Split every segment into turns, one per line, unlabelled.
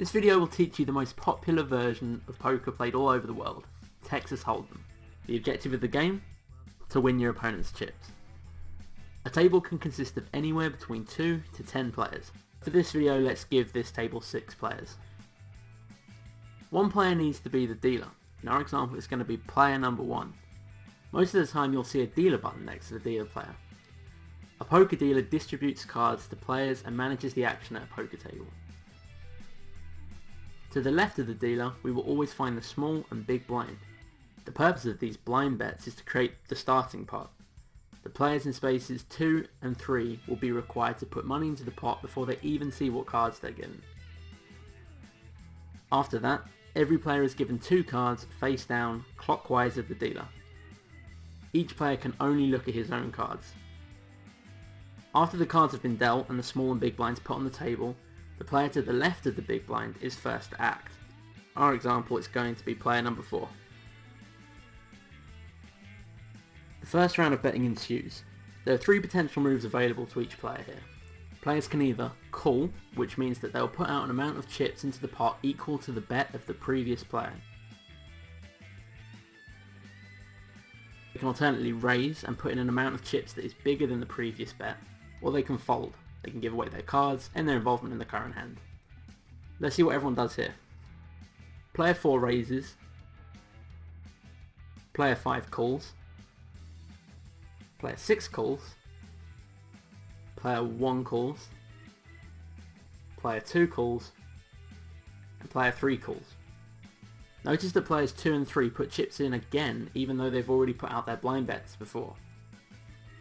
This video will teach you the most popular version of poker played all over the world, Texas Hold'em. The objective of the game? To win your opponent's chips. A table can consist of anywhere between 2 to 10 players. For this video, let's give this table 6 players. One player needs to be the dealer. In our example, it's going to be player number 1. Most of the time you'll see a dealer button next to the dealer player. A poker dealer distributes cards to players and manages the action at a poker table. To the left of the dealer, we will always find the small and big blind. The purpose of these blind bets is to create the starting pot. The players in spaces 2 and 3 will be required to put money into the pot before they even see what cards they're given. After that, every player is given 2 cards face down, clockwise of the dealer. Each player can only look at his own cards. After the cards have been dealt and the small and big blinds put on the table, the player to the left of the big blind is first to act. Our example is going to be player number 4. The first round of betting ensues. There are 3 potential moves available to each player here. Players can either call, which means that they'll put out an amount of chips into the pot equal to the bet of the previous player. They can alternately raise and put in an amount of chips that is bigger than the previous bet, or they can fold. They can give away their cards and their involvement in the current hand. Let's see what everyone does here. Player 4 raises, player 5 calls, player 6 calls, player 1 calls, player 2 calls, and player 3 calls. Notice that players 2 and 3 put chips in again even though they've already put out their blind bets before.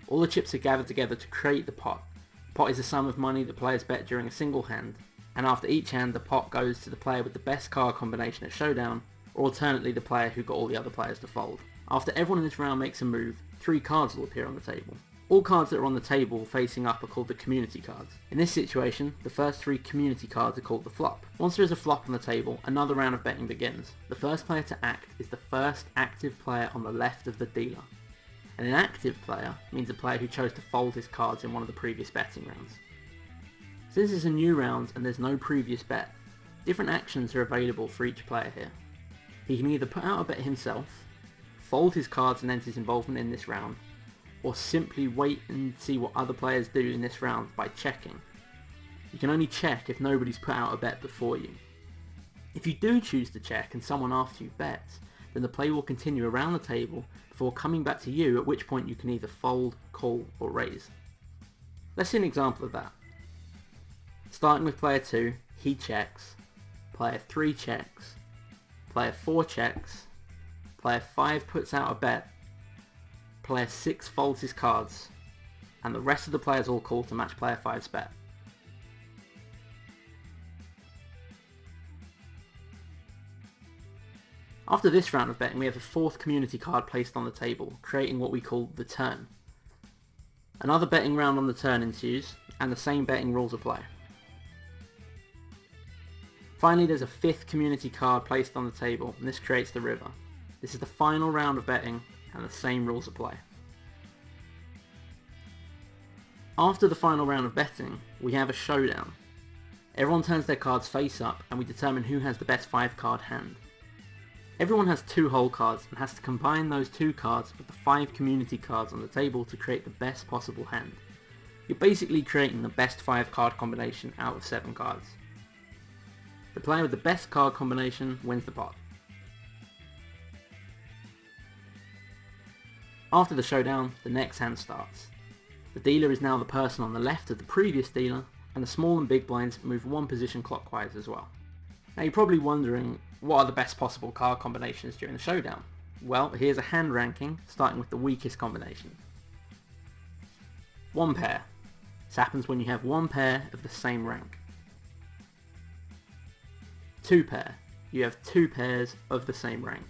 All the chips are gathered together to create the pot. The pot is the sum of money that players bet during a single hand, and after each hand the pot goes to the player with the best card combination at showdown, or alternately the player who got all the other players to fold. After everyone in this round makes a move, 3 cards will appear on the table. All cards that are on the table facing up are called the community cards. In this situation, the first 3 community cards are called the flop. Once there is a flop on the table, another round of betting begins. The first player to act is the first active player on the left of the dealer. An inactive player means a player who chose to fold his cards in one of the previous betting rounds. Since it's a new round and there's no previous bet, different actions are available for each player here. He can either put out a bet himself, fold his cards and end his involvement in this round, or simply wait and see what other players do in this round by checking. You can only check if nobody's put out a bet before you. If you do choose to check and someone after you bets, then the play will continue around the table before coming back to you, at which point you can either fold, call, or raise. Let's see an example of that. Starting with player 2, he checks, player 3 checks, player 4 checks, player 5 puts out a bet, player 6 folds his cards, and the rest of the players all call to match player 5's bet. After this round of betting, we have a 4th community card placed on the table, creating what we call the turn. Another betting round on the turn ensues, and the same betting rules apply. Finally, there's a 5th community card placed on the table, and this creates the river. This is the final round of betting, and the same rules apply. After the final round of betting, we have a showdown. Everyone turns their cards face up, and we determine who has the best 5-card hand. Everyone has 2 whole cards and has to combine those 2 cards with the 5 community cards on the table to create the best possible hand. You're basically creating the best 5-card combination out of 7 cards. The player with the best card combination wins the pot. After the showdown, the next hand starts. The dealer is now the person on the left of the previous dealer, and the small and big blinds move 1 position clockwise as well. Now you're probably wondering, what are the best possible card combinations during the showdown? Well, here's a hand ranking, starting with the weakest combination. 1 pair. This happens when you have 1 pair of the same rank. 2 pair. You have 2 pairs of the same rank.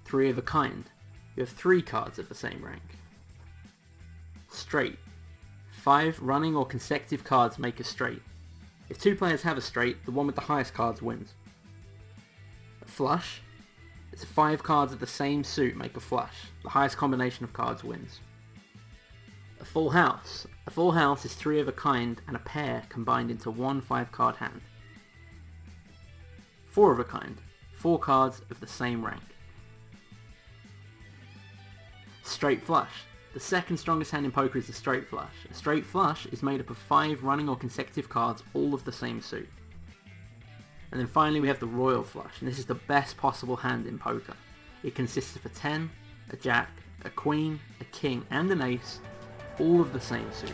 3 of a kind. You have 3 cards of the same rank. Straight. 5 running or consecutive cards make a straight. If 2 players have a straight, the one with the highest cards wins. A flush. It's 5 cards of the same suit make a flush. The highest combination of cards wins. A full house. A full house is 3 of a kind and a pair combined into one 5-card hand. 4 of a kind. 4 cards of the same rank. Straight flush. The second strongest hand in poker is the straight flush. A straight flush is made up of 5 running or consecutive cards, all of the same suit. And then finally we have the royal flush, and this is the best possible hand in poker. It consists of a 10, a jack, a queen, a king and an ace, all of the same suit.